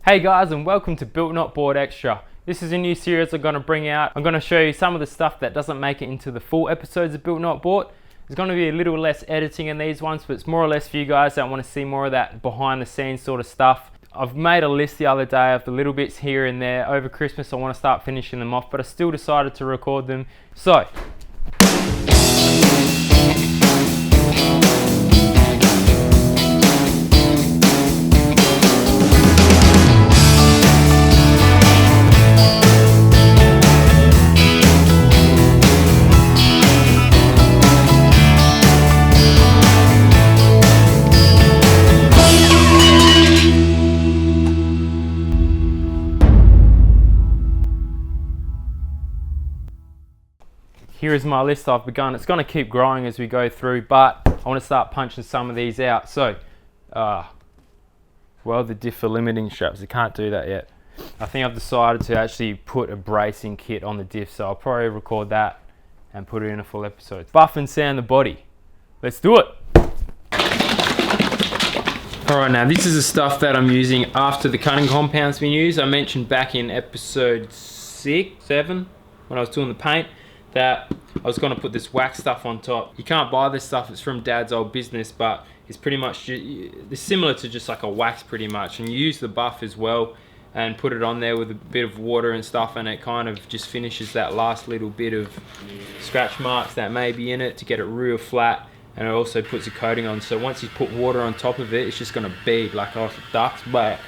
Hey guys, and welcome to Built Not Bought Extra. This is a new series I'm going to bring out. I'm going to show you some of the stuff that doesn't make it into the full episodes of Built Not Bought. There's going to be a little less editing in these ones, but it's more or less for you guys that want to see more of that behind the scenes sort of stuff. I've made a list the other day of the little bits here and there. Over Christmas I want to start finishing them off, but I still decided to record them. So here is my list I've begun. It's going to keep growing as we go through, but I want to start punching some of these out. So, well, the diff for limiting straps, I can't do that yet. I think I've decided to actually put a bracing kit on the diff, so I'll probably record that and put it in a full episode. Buff and sand the body. Let's do it. Alright, now this is the stuff that I'm using after the cutting compound's been used. I mentioned back in episode 7, when I was doing the paint, that I was going to put this wax stuff on top. You can't buy this stuff, it's from Dad's old business, but it's pretty much, it's similar to just like a wax pretty much, and you use the buff as well and put it on there with a bit of water and stuff, and it kind of just finishes that last little bit of scratch marks that may be in it to get it real flat, and it also puts a coating on, so once you put water on top of it, it's just going to bead like off a duck's back.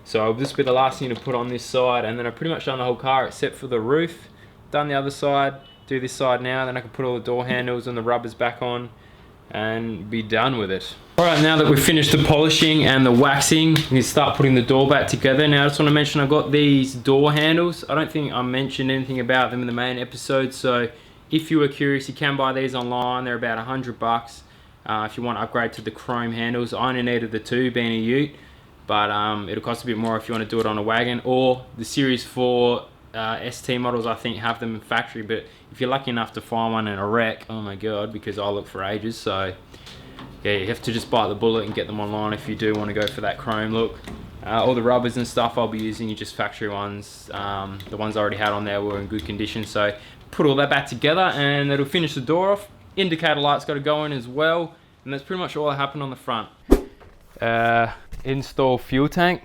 So this will be the last thing to put on this side, and then I've pretty much done the whole car except for the roof. Done the other side, do this side now, then I can put all the door handles and the rubbers back on and be done with it. Alright, now that we've finished the polishing and the waxing, we can start putting the door back together. Now I just want to mention I've got these door handles. I don't think I mentioned anything about them in the main episode, so if you were curious, you can buy these online. They're about $100 if you want to upgrade to the chrome handles. I only needed the 2 being a ute, but it'll cost a bit more if you want to do it on a wagon, or the Series 4 ST models I think have them in factory, but if you're lucky enough to find one in a wreck, oh my god, because I look for ages, so yeah, you have to just bite the bullet and get them online if you do want to go for that chrome look. All the rubbers and stuff I'll be using are just factory ones. The ones I already had on there were in good condition, so put all that back together and it'll finish the door off. Indicator light's got to go in as well, and that's pretty much all that happened on the front. Install fuel tank.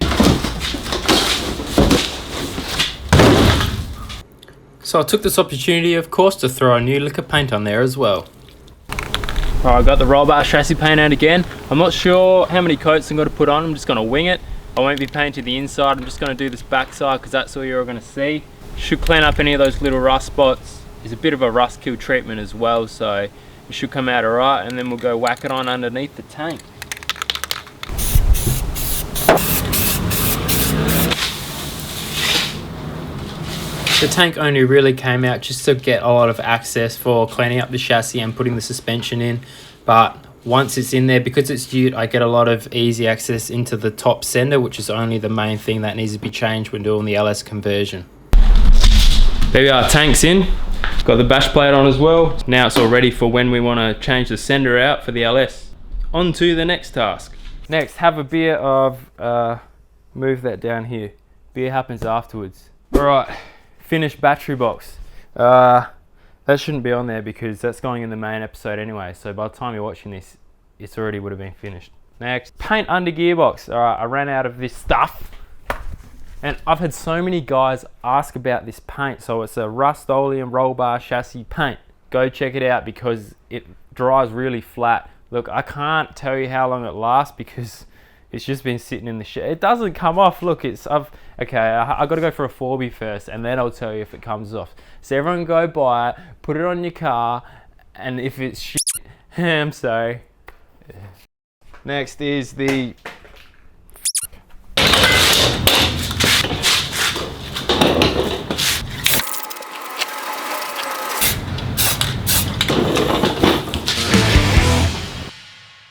So I took this opportunity, of course, to throw a new lick of paint on there as well. Alright, I got the roll bar chassis paint out again. I'm not sure how many coats I'm going to put on. I'm just going to wing it. I won't be painting the inside. I'm just going to do this back side because that's all you're going to see. Should clean up any of those little rust spots. There's a bit of a rust kill treatment as well, so it should come out alright, and then we'll go whack it on underneath the tank. The tank only really came out just to get a lot of access for cleaning up the chassis and putting the suspension in, but once it's in there, because it's ute, I get a lot of easy access into the top sender, which is only the main thing that needs to be changed when doing the LS conversion. There we are, tank's in. Got the bash plate on as well. Now it's all ready for when we want to change the sender out for the LS. On to the next task. Next, have a beer of, move that down here. Beer happens afterwards. Alright. Finished battery box. That shouldn't be on there because that's going in the main episode anyway, so by the time you're watching this, it's already would have been finished. Next, paint under gearbox. Alright, I ran out of this stuff, and I've had so many guys ask about this paint. So it's a Rust-Oleum roll bar chassis paint. Go check it out because it dries really flat. Look, I can't tell you how long it lasts because it's just been sitting in the shed. It doesn't come off. Look, okay, I got to go for a 4B first, and then I'll tell you if it comes off. So everyone go buy it, put it on your car, and if it's shit, I'm sorry. Next is the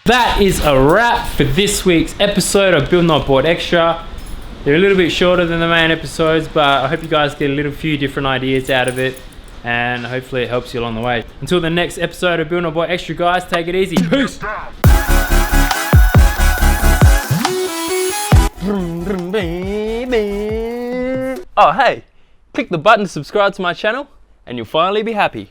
that is a wrap for this week's episode of Built Not Bought Extra. They're a little bit shorter than the main episodes, but I hope you guys get a few different ideas out of it, and hopefully it helps you along the way. Until the next episode of Built Not Bought Extra, guys, take it easy. Peace! Oh hey, click the button to subscribe to my channel and you'll finally be happy.